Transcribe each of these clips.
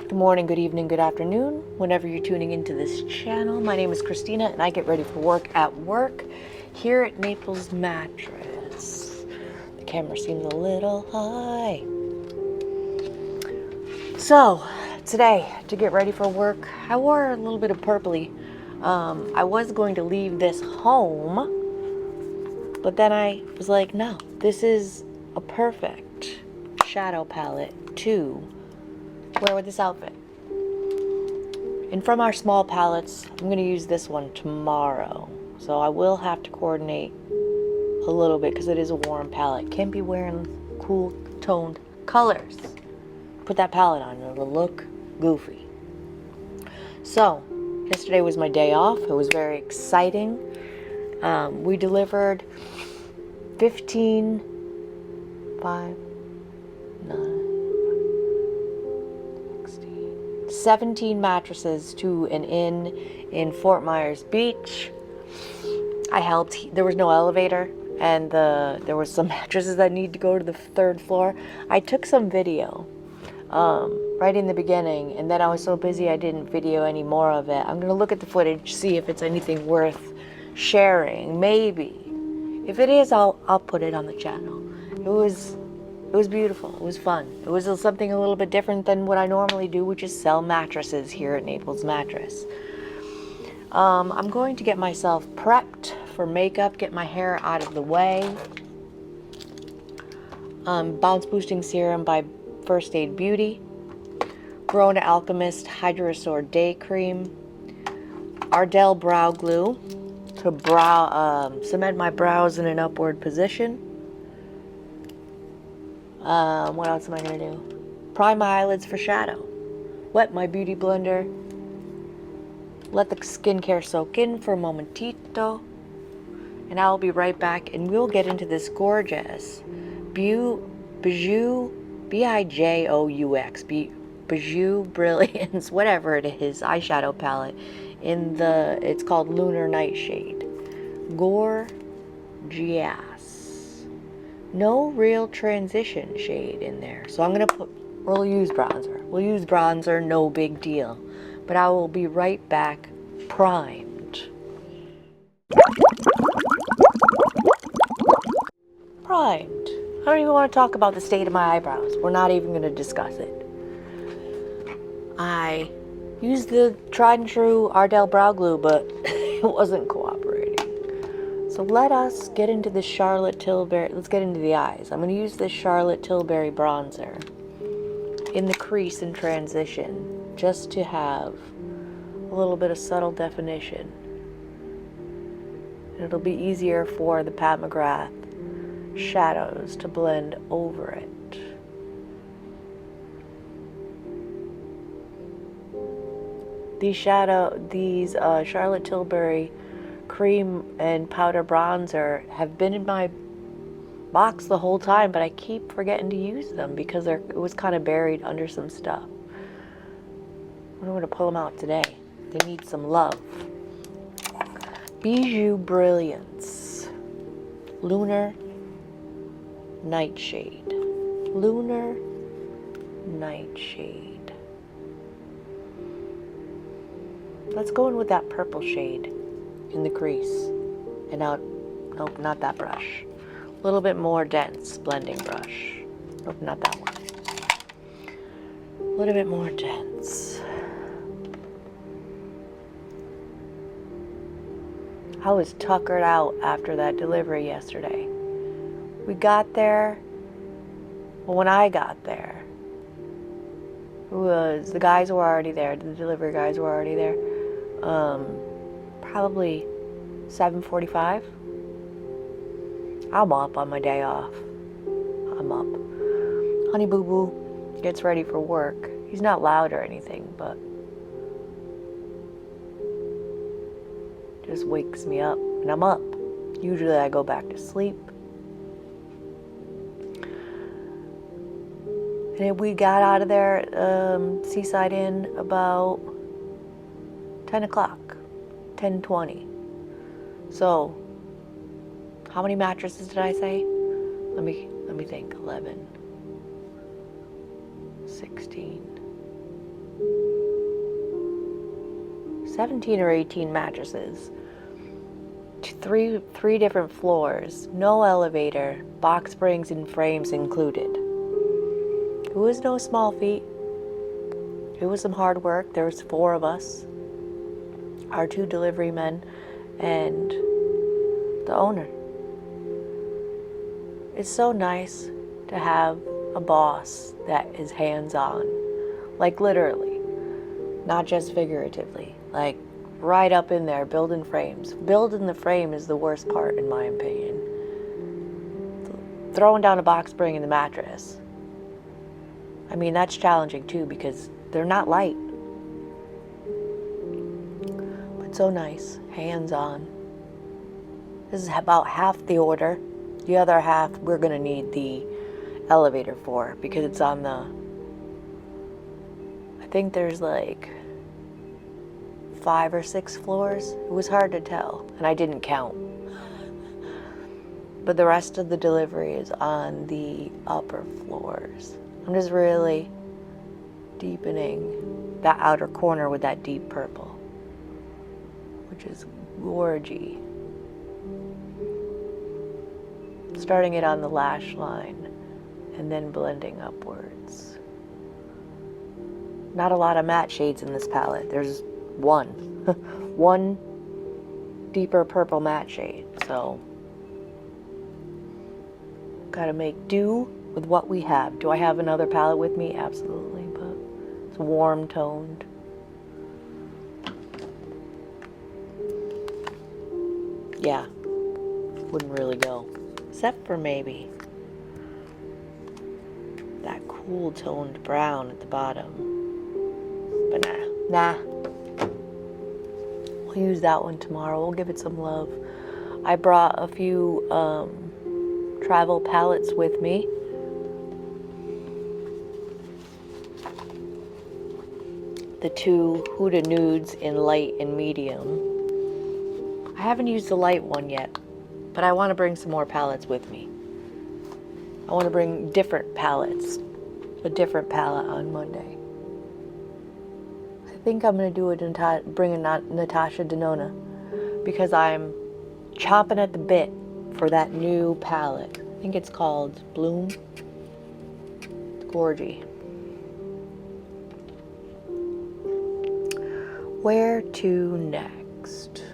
Good morning, good evening, good afternoon, whenever you're tuning into this channel. My name is Christina and I get ready for work at work here at Naples Mattress. The camera seems a little high. So, today, to get ready for work, I wore a little bit of purpley. I was going to leave this home, but then I was like, no, this is a perfect shadow palette to wear with this outfit. And from our small palettes, I'm going to use this one tomorrow. So I will have to coordinate a little bit because it is a warm palette. Can't be wearing cool toned colors. Put that palette on, it'll look goofy. So, yesterday was my day off. It was very exciting. We delivered 17 mattresses to an inn in Fort Myers Beach. I helped. There was no elevator, and there was some mattresses that need to go to the third floor. I took some video right in the beginning, and then I was so busy I didn't video any more of it. I'm gonna look at the footage, see if it's anything worth sharing. Maybe. If it is, I'll put it on the channel. It was beautiful. It was fun. It was something a little bit different than what I normally do, which is sell mattresses here at Naples Mattress. I'm going to get myself prepped for makeup, get my hair out of the way. Bounce Boosting Serum by First Aid Beauty. Corona Alchemist Hydra Restore Day Cream. Ardell Brow Glue to cement my brows in an upward position. What else am I going to do? Prime my eyelids for shadow. Wet my beauty blender. Let the skincare soak in for a momentito. And I'll be right back and we'll get into this gorgeous Bijou, B-I-J-O-U-X, Bijou Brilliance, whatever it is, eyeshadow palette. It's called Lunar Nightshade. Gorgeous. No real transition shade in there. So we'll use bronzer. We'll use bronzer, no big deal. But I will be right back primed. Primed. I don't even want to talk about the state of my eyebrows. We're not even going to discuss it. I used the tried and true Ardell Brow Glue, but it wasn't cooperating. So let us get into this Charlotte Tilbury. Let's get into the eyes. I'm going to use this Charlotte Tilbury bronzer in the crease and transition just to have a little bit of subtle definition. And it'll be easier for the Pat McGrath shadows to blend over it. These Charlotte Tilbury cream and powder bronzer have been in my box the whole time, but I keep forgetting to use them because it was kind of buried under some stuff. I'm going to pull them out today. They need some love. Bijou Brilliance Lunar Nightshade. Lunar Nightshade. Let's go in with that purple shade in the crease. And now, nope, not that brush. A little bit more dense blending brush. Nope, not that one. A little bit more dense. I was tuckered out after that delivery yesterday. We got there, well, when I got there, the guys were already there, the delivery guys were already there. Probably 7:45. I'm up on my day off. I'm up. Honey Boo Boo gets ready for work. He's not loud or anything, but just wakes me up, and I'm up. Usually I go back to sleep. And we got out of there, Seaside Inn, about 10 o'clock, 10:20. So, how many mattresses did I say? Let me think. 11, 16, 17 or 18 mattresses. Three different floors, no elevator, box springs and frames included. It was no small feat. It was some hard work. There was 4 of us, our 2 delivery men, and the owner. It's so nice to have a boss that is hands-on, like literally, not just figuratively, like right up in there building frames. Building the frame is the worst part, in my opinion. Throwing down a box spring in the mattress, I mean, that's challenging too because they're not light. But so nice, hands-on. This is about half the order. The other half we're gonna need the elevator for because it's on the, I think there's like 5 or 6 floors. It was hard to tell, and I didn't count. But the rest of the delivery is on the upper floors. I'm just really deepening that outer corner with that deep purple, which is gorgy. Starting it on the lash line and then blending upwards. Not a lot of matte shades in this palette. There's one. One deeper purple matte shade, so gotta make do with what we have. Do I have another palette with me? Absolutely, but it's warm toned. Yeah, wouldn't really go, except for maybe that cool toned brown at the bottom. But nah. We'll use that one tomorrow. We'll give it some love. I brought a few travel palettes with me. The 2 Huda Nudes in light and medium. I haven't used the light one yet, but I want to bring some more palettes with me. I want to bring different palettes. A different palette on Monday. I think I'm going to do it bring a Natasha Denona because I'm chomping at the bit for that new palette. I think it's called Bloom. It's gorgy. Where to next?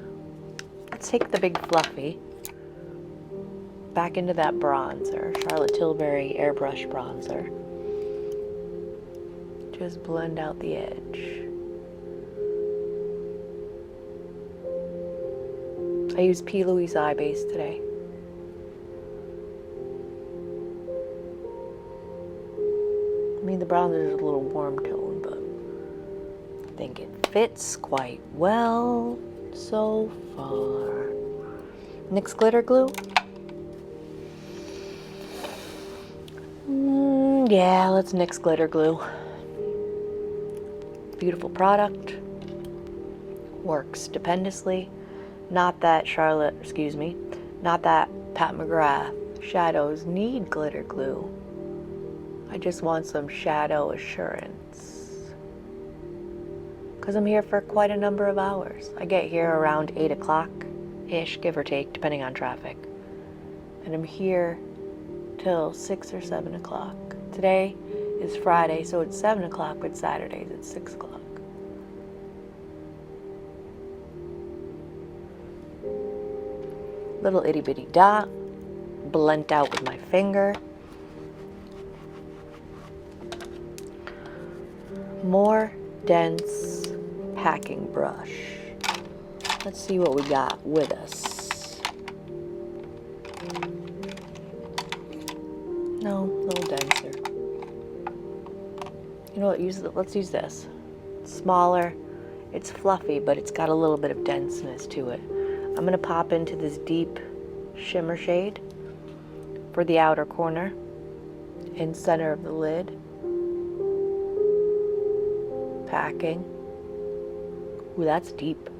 Let's take the big fluffy back into that bronzer, Charlotte Tilbury airbrush bronzer. Just blend out the edge. I used P. Louise Eye Base today. I mean, the bronzer is a little warm tone, but I think it fits quite well so far. NYX glitter glue. Yeah, let's NYX glitter glue. Beautiful product. Works stupendously. Not that not that Pat McGrath shadows need glitter glue. I just want some shadow assurance. Because I'm here for quite a number of hours. I get here around 8 o'clock-ish, give or take, depending on traffic. And I'm here till 6 or 7 o'clock. Today is Friday, so it's 7 o'clock, but Saturdays it's 6 o'clock. Little itty bitty dot, blend out with my finger. More dense packing brush. Let's see what we got with us. No, a little denser. You know what, let's use this. It's smaller, it's fluffy, but it's got a little bit of denseness to it. I'm gonna pop into this deep shimmer shade for the outer corner and center of the lid. Packing. Ooh, that's deep.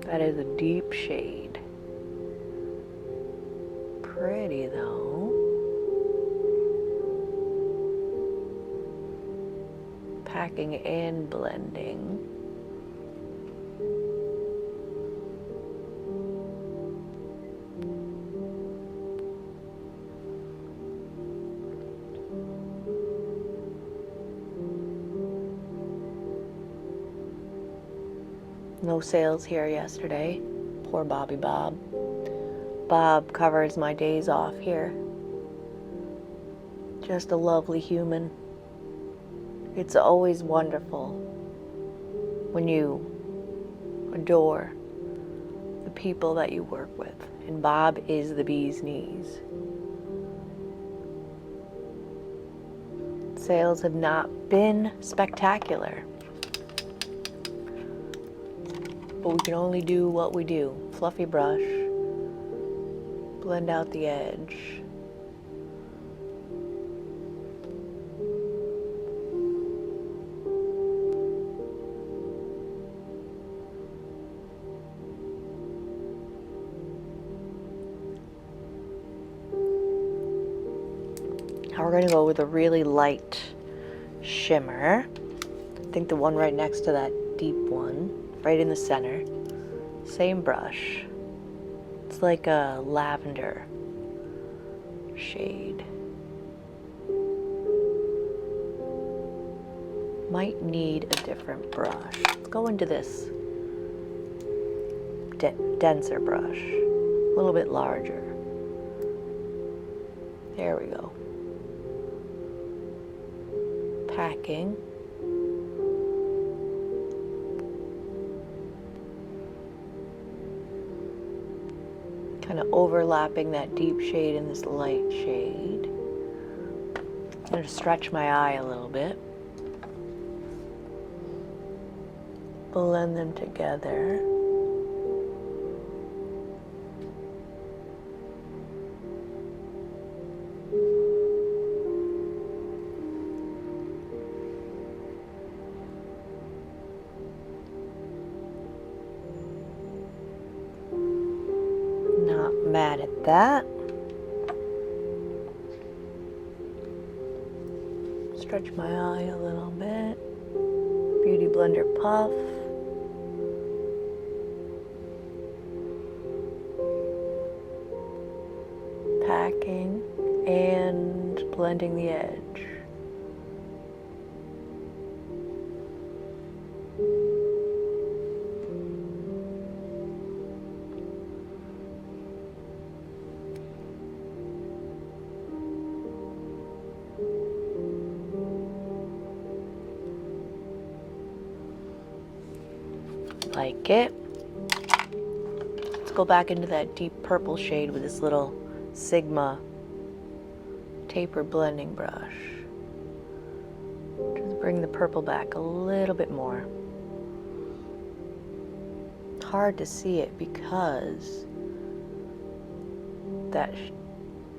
That is a deep shade. Pretty though. packing and blending. No sales here yesterday. Poor Bobby Bob. Bob covers my days off here. Just a lovely human. It's always wonderful when you adore the people that you work with. And Bob is the bee's knees. Sales have not been spectacular. But we can only do what we do. Fluffy brush. Blend out the edge. Now we're going to go with a really light shimmer. I think the one right next to that deep one. Right in the center. Same brush. It's like a lavender shade. Might need a different brush. Let's go into this denser brush. A little bit larger. There we go. Packing. Kind of overlapping that deep shade in this light shade. I'm going to stretch my eye a little bit. Blend them together. Mad at that. Stretch my eye a little bit. Beauty blender puff. Packing and blending the edge. Like it. Let's go back into that deep purple shade with this little Sigma taper blending brush. Just bring the purple back a little bit more. Hard to see it because that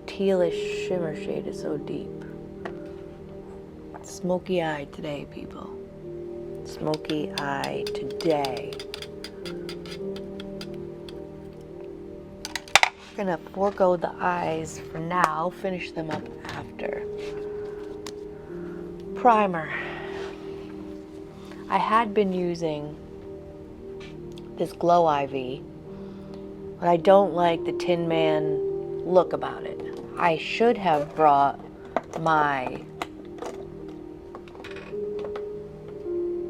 tealish shimmer shade is so deep. Smoky eye today, people. Smoky eye today. We're gonna forego the eyes for now, finish them up after. Primer. I had been using this Glow IV, but I don't like the Tin Man look about it. I should have brought my,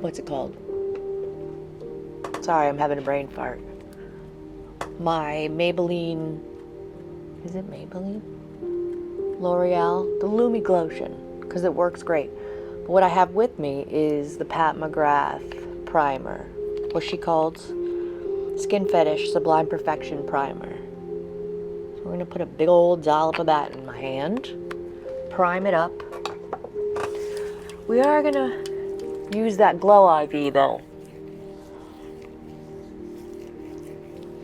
what's it called? Sorry, I'm having a brain fart. My Maybelline, is it Maybelline? L'Oreal, the Lumi Glotion, because it works great. But what I have with me is the Pat McGrath primer, what she calls Skin Fetish Sublime Perfection Primer. So we're gonna put a big old dollop of that in my hand, prime it up. We are gonna use that Glow IV though.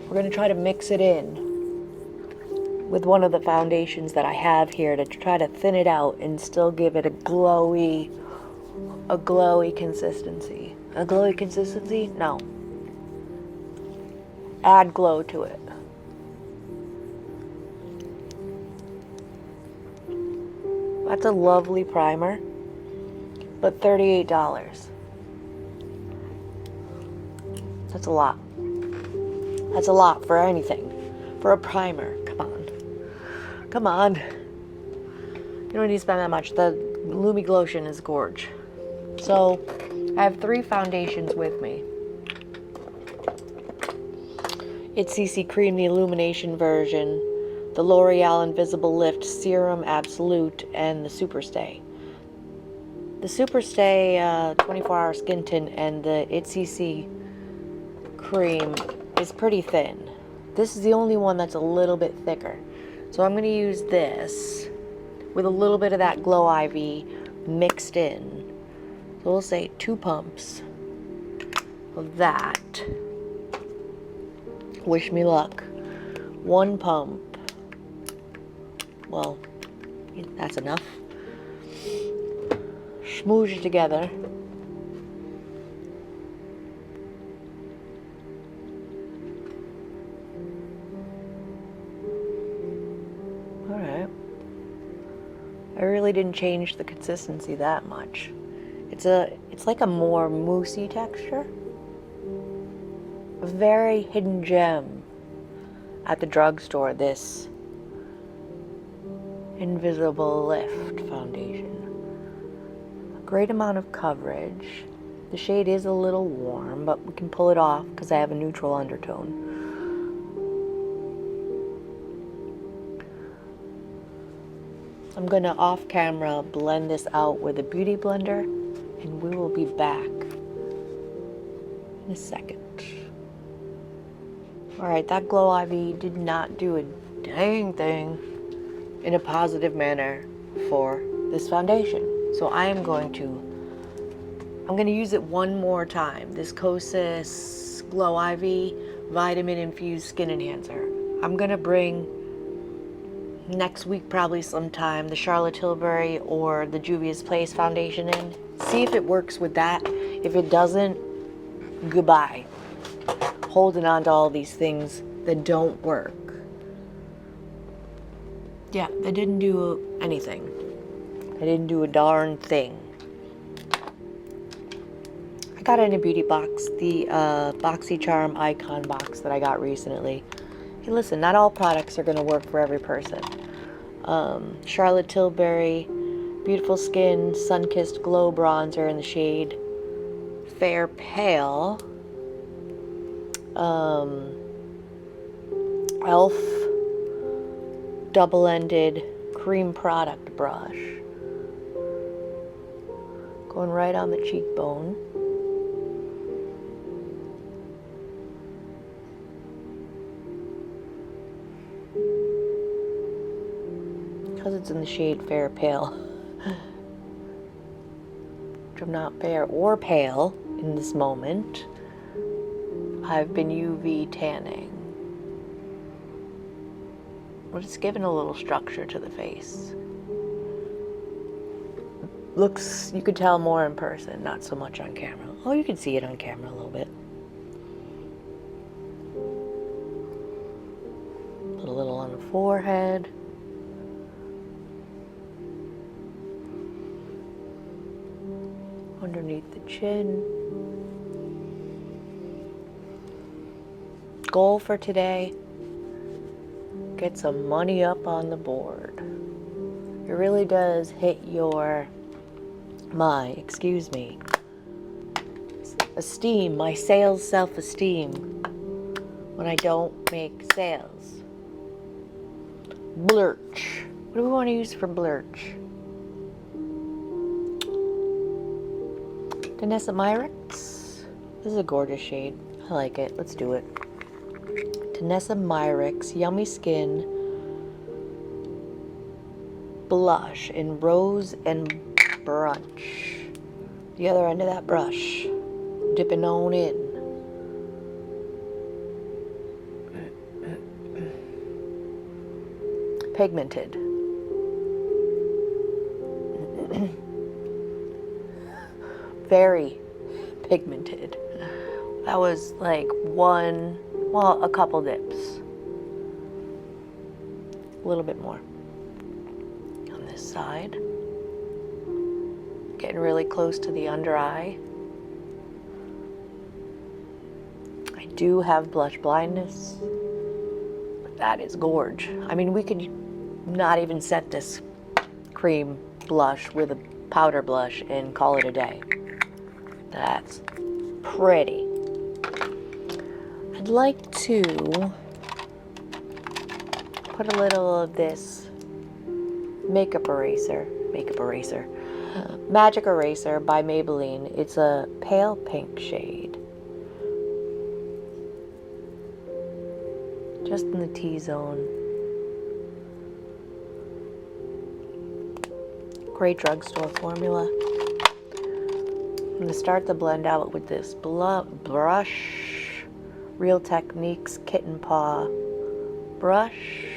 We're going to try to mix it in with one of the foundations that I have here to try to thin it out and still give it a glowy consistency. A glowy consistency? No. Add glow to it. That's a lovely primer. but $38. That's a lot. That's a lot for anything. For a primer. Come on. Come on. You don't need to spend that much. The Lumi Glotion is gorge. So, I have 3 foundations with me. It's CC Cream, the Illumination version, the L'Oreal Invisible Lift Serum Absolute, and the Superstay. The Superstay 24-hour skin tint and the It's CC Cream is pretty thin. This is the only one that's a little bit thicker. So I'm going to use this with a little bit of that Glow Ivy mixed in. So we'll say 2 pumps of that. Wish me luck. 1 pump. Well, that's enough. Smoosh it together. Alright. I really didn't change the consistency that much. It's like a more moussey texture. A very hidden gem at the drugstore, this Invisible Lift foundation. A great amount of coverage. The shade is a little warm, but we can pull it off because I have a neutral undertone. I'm going to off camera blend this out with a beauty blender, and we will be back in a second. Alright, that Glow Ivy did not do a dang thing in a positive manner for this foundation. So I'm going to use it one more time. This KERHSH Glow Ivy Vitamin Infused Skin Enhancer. I'm going to bring next week probably sometime the Charlotte Tilbury or the Juvia's Place foundation in. See if it works with that. If it doesn't, goodbye. Holding on to all these things that don't work. Yeah, they didn't do anything. They didn't do a darn thing. I got it in a beauty box, the BoxyCharm Icon box that I got recently. Hey, listen, not all products are going to work for every person. Charlotte Tilbury Beautiful Skin Sun-Kissed Glow Bronzer in the shade Fair Pale. Elf double-ended cream product brush. Going right on the cheekbone. Because it's in the shade Fair Pale. Which I'm not fair or pale in this moment. I've been UV tanning. But it's given a little structure to the face. Looks, you could tell more in person, not so much on camera. Oh, you can see it on camera a little bit. Put a little on the forehead. Underneath the chin. Goal for today, get some money up on the board. It really does hit my esteem, my sales self-esteem when I don't make sales. Blurch. What do we want to use for blurch? Danessa Myricks. This is a gorgeous shade. I like it. Let's do it. Danessa Myricks Yummy Skin Blush in Rose and Brunch. The other end of that brush. Dipping on in. Pigmented. Very pigmented. That was like a couple dips. A little bit more on this side. Getting really close to the under eye. I do have blush blindness, but that is gorge. I mean, we could not even set this cream blush with a powder blush and call it a day. That's pretty. I'd like to put a little of this magic eraser by Maybelline. It's a pale pink shade, just in the T-zone. Great drugstore formula. I'm going to start the blend out with this brush, Real Techniques Kitten Paw brush.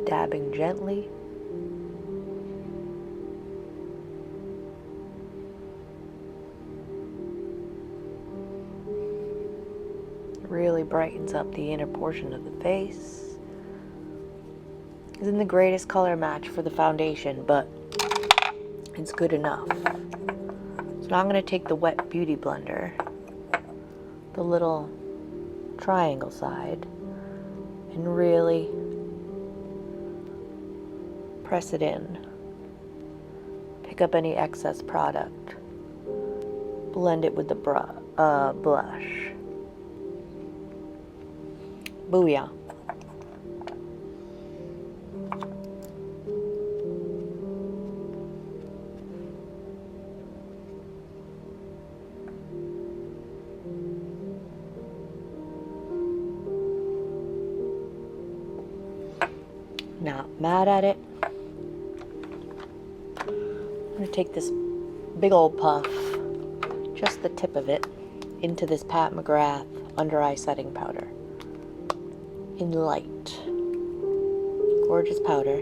Dabbing gently. Really brightens up the inner portion of the face. Isn't the greatest color match for the foundation, but it's good enough. So now I'm going to take the Wet Beauty blender, the little triangle side, and really press it in. Pick up any excess product. Blend it with the blush. Booyah. Not mad at it. I'm going to take this big old puff, just the tip of it, into this Pat McGrath under eye setting powder. In light. Gorgeous powder.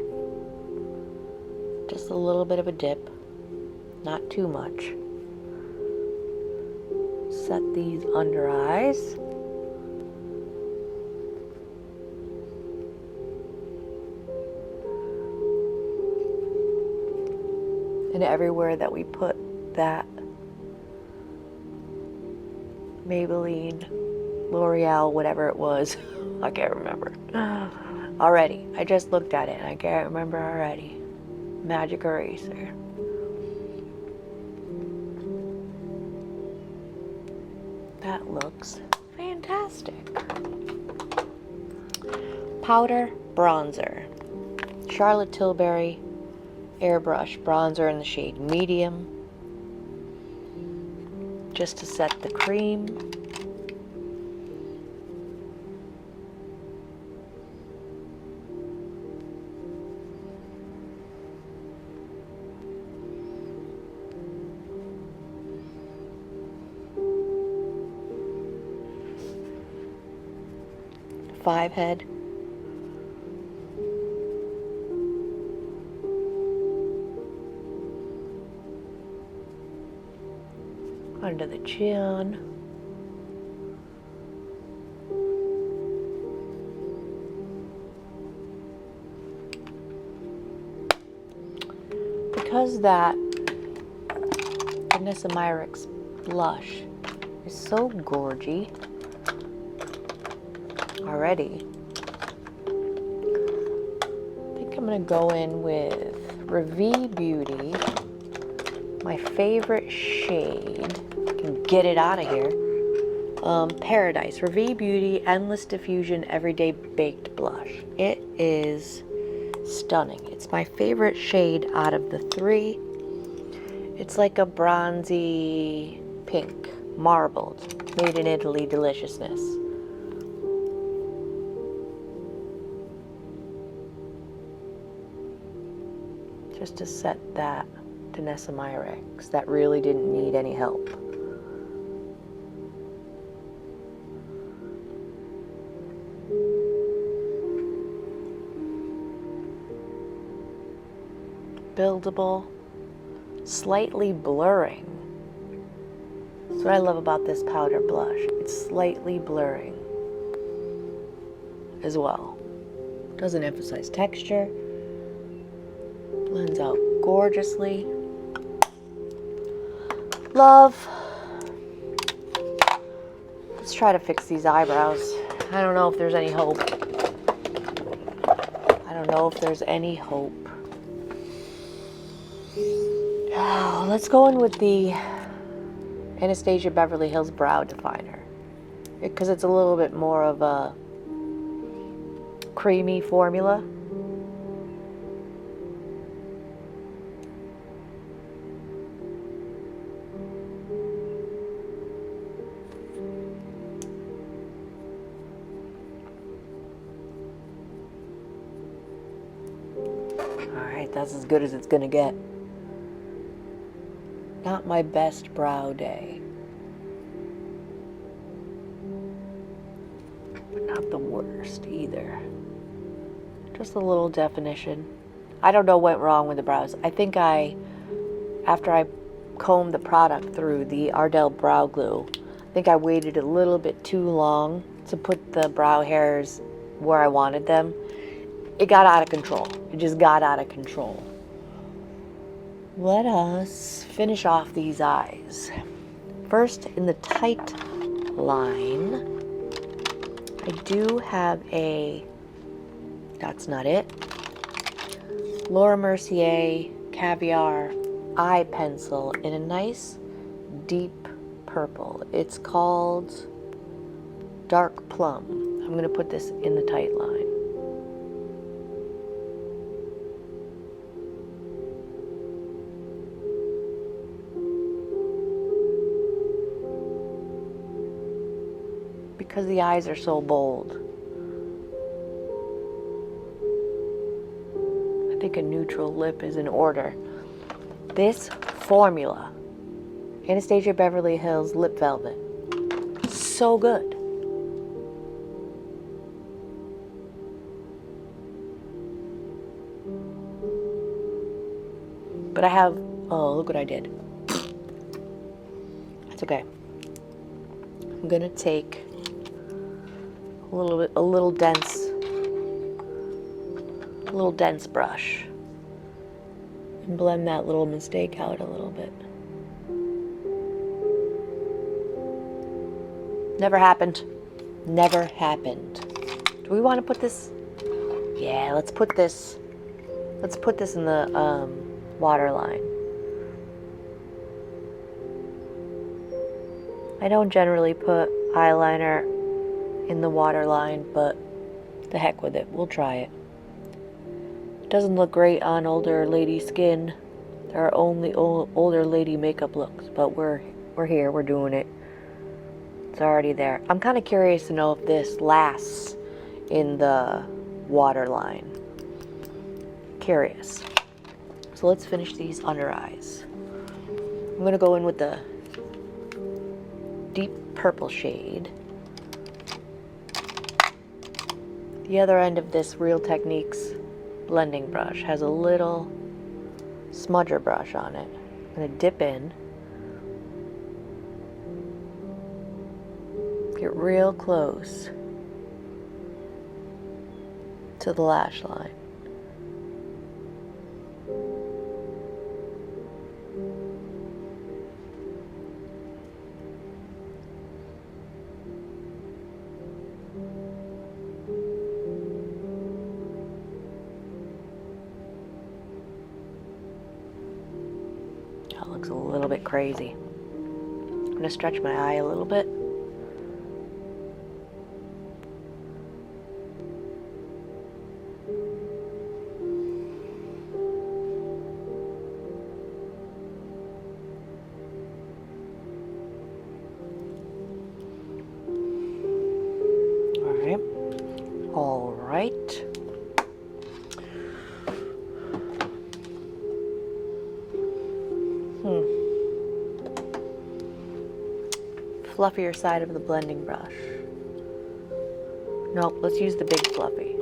Just a little bit of a dip. Not too much. Set these under eyes. And everywhere that we put that Maybelline, L'Oreal, whatever it was, I can't remember already. I just looked at it and I can't remember already. Magic eraser. That looks fantastic. Powder bronzer. Charlotte Tilbury airbrush bronzer in the shade medium, just to set the cream. Five head. Under the chin. Because that Vanessa Myricks blush is so gorgy already, I think I'm going to go in with Revi Beauty, my favorite shade. Get it out of here. Paradise. Revi Beauty Endless Diffusion Everyday Baked Blush. It is stunning. It's my favorite shade out of the three. It's like a bronzy pink, marbled, made in Italy deliciousness. Just to set that Vanessa Myricks that really didn't need any help. Buildable, slightly blurring. That's what I love about this powder blush. It's slightly blurring as well. Doesn't emphasize texture. Blends out gorgeously. Love. Let's try to fix these eyebrows. I don't know if there's any hope. I don't know if there's any hope. Oh, let's go in with the Anastasia Beverly Hills Brow Definer, because it's a little bit more of a creamy formula. Alright, that's as good as it's gonna get. Not my best brow day, but not the worst either. Just a little definition. I don't know what went wrong with the brows. I think after I combed the product through the Ardell Brow Glue, I think I waited a little bit too long to put the brow hairs where I wanted them. It got out of control. It just got out of control. Let us finish off these eyes. First, in the tight line, I do have a, that's not it, Laura Mercier Caviar eye pencil in a nice deep purple. It's called Dark Plum. I'm going to put this in the tight line. Because the eyes are so bold, I think a neutral lip is in order. This formula, Anastasia Beverly Hills Lip Velvet, so good. But I have, oh, look what I did. That's okay. I'm gonna take a little dense brush and blend that little mistake out a little bit. Never happened. Never happened. Do we want to put this? Yeah, let's put this in the waterline. I don't generally put eyeliner in the waterline, but the heck with it, we'll try it. It doesn't look great on older lady skin. There are only older lady makeup looks, but we're here, we're doing it. It's already there. I'm kind of curious to know if this lasts in the waterline. Curious. So let's finish these under eyes. I'm gonna go in with the deep purple shade. The other end of this Real Techniques blending brush has a little smudger brush on it. I'm going to dip in, get real close to the lash line. Looks a little bit crazy. I'm going to stretch my eye a little bit. All right. Fluffier side of the blending brush. Nope, let's use the big fluffy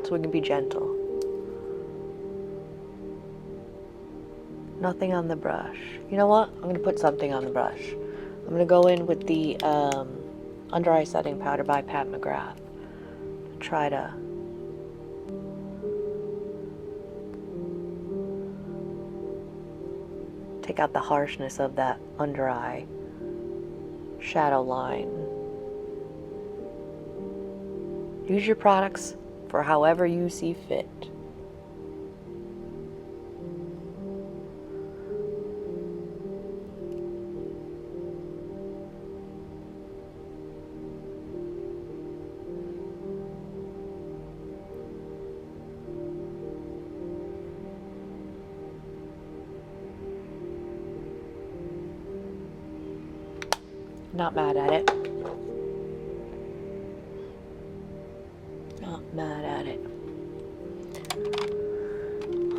so we can be gentle. Nothing on the brush. You know what? I'm going to put something on the brush. I'm going to go in with the Under Eye Setting Powder by Pat McGrath. Try to take out the harshness of that under eye shadow line. Use your products for however you see fit. Not mad at it. Not mad at it.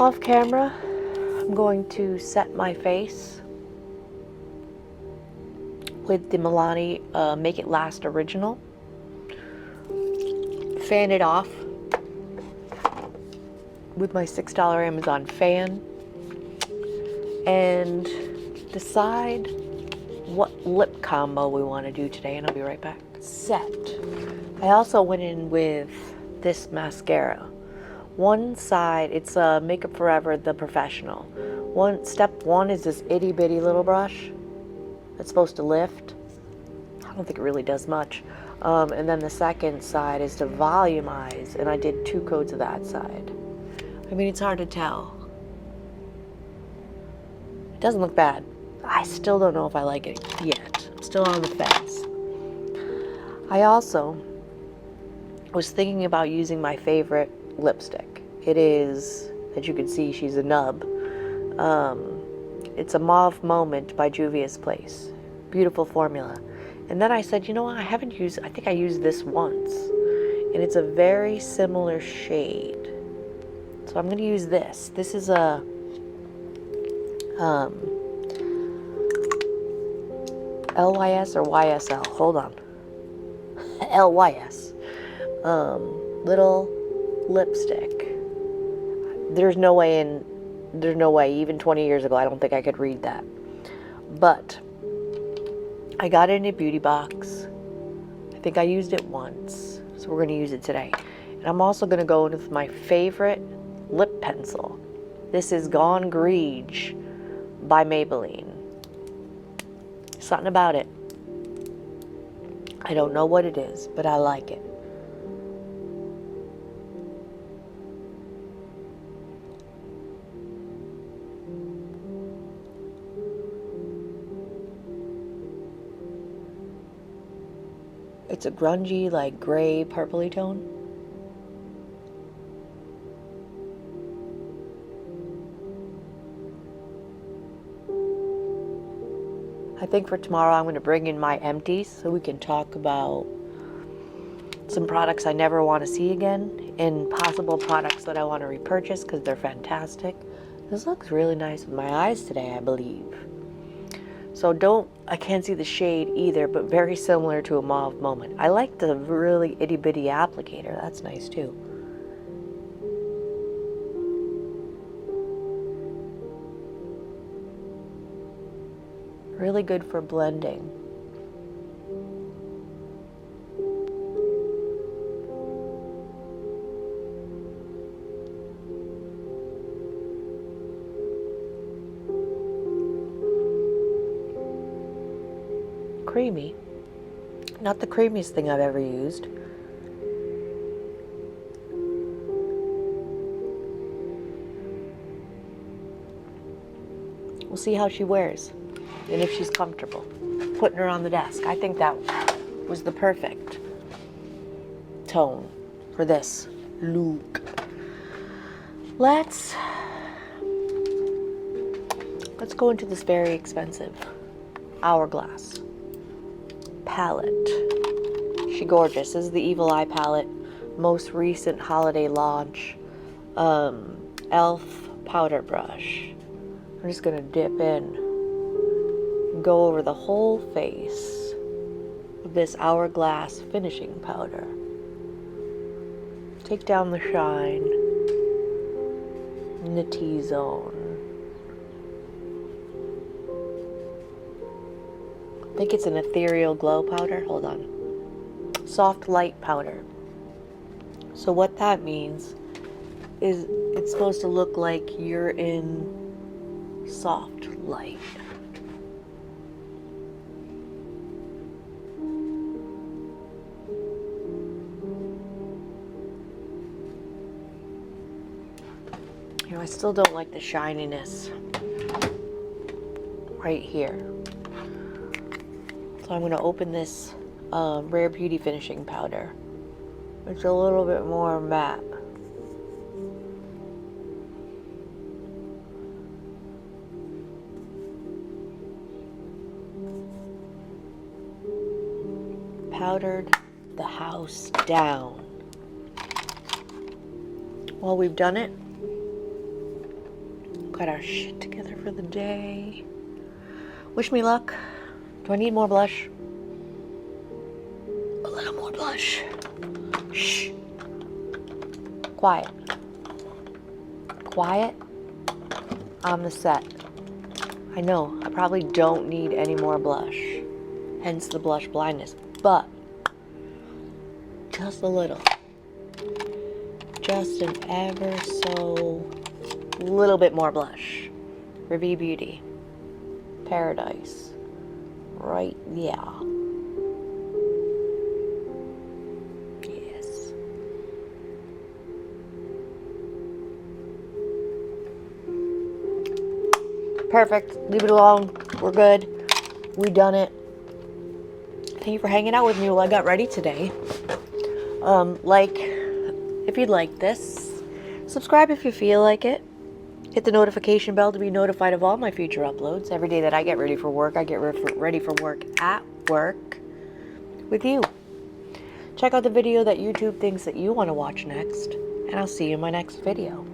Off camera, I'm going to set my face with the Milani Make It Last Original. Fan it off with my $6 Amazon fan and decide what lip combo we want to do today, and I'll be right back. Set. I also went in with this mascara. One side, it's Makeup Forever The Professional. Step one is this itty bitty little brush that's supposed to lift. I don't think it really does much. And then the second side is to volumize, and I did 2 coats of that side. I mean, it's hard to tell. It doesn't look bad. I still don't know if I like it yet. I'm still on the fence. I also was thinking about using my favorite lipstick. It is, as you can see, she's a nub. It's a Mauve Moment by Juvia's Place. Beautiful formula. And then I said, you know what, I think I used this once. And it's a very similar shade. So I'm going to use this. This is a LYS or YSL. Hold on. LYS. Little lipstick. There's no way, even 20 years ago, I don't think I could read that. But I got it in a beauty box. I think I used it once. So we're going to use it today. And I'm also going to go in with my favorite lip pencil. This is Gone Greige by Maybelline. Something about it. I don't know what it is, but I like it. It's a grungy, like gray, purpley tone. I think for tomorrow I'm going to bring in my empties so we can talk about some products I never want to see again and possible products that I want to repurchase because they're fantastic. This looks really nice with my eyes today, I believe. So I can't see the shade either, but very similar to a Mauve Moment. I like the really itty bitty applicator. That's nice too. Really good for blending. Creamy. Not the creamiest thing I've ever used. We'll see how she wears. And if she's comfortable putting her on the desk. I think that was the perfect tone for this look. Let's go into this very expensive Hourglass palette. She gorgeous. This is the Evil Eye palette, most recent holiday launch. Elf powder brush. I'm just gonna dip in, go over the whole face with this Hourglass finishing powder. Take down the shine in the T-zone. I think it's an ethereal glow powder. Hold on. Soft light powder. So what that means is it's supposed to look like you're in soft light. You know, I still don't like the shininess right here. So I'm going to open this Rare Beauty finishing powder. It's a little bit more matte. Powdered the house down. While we've done it, got our shit together for the day. Wish me luck. Do I need more blush? A little more blush. Shh. Quiet. Quiet on the set. I know, I probably don't need any more blush. Hence the blush blindness. But just a little. Just an ever so little bit more blush. Review Beauty. Paradise. Right, yeah. Yes. Perfect. Leave it alone. We're good. We done it. Thank you for hanging out with me while I got ready today. Like if you'd like this. Subscribe if you feel like it. Hit the notification bell to be notified of all my future uploads. Every day that I get ready for work, I get ready for work at work with you. Check out the video that YouTube thinks that you want to watch next, and I'll see you in my next video.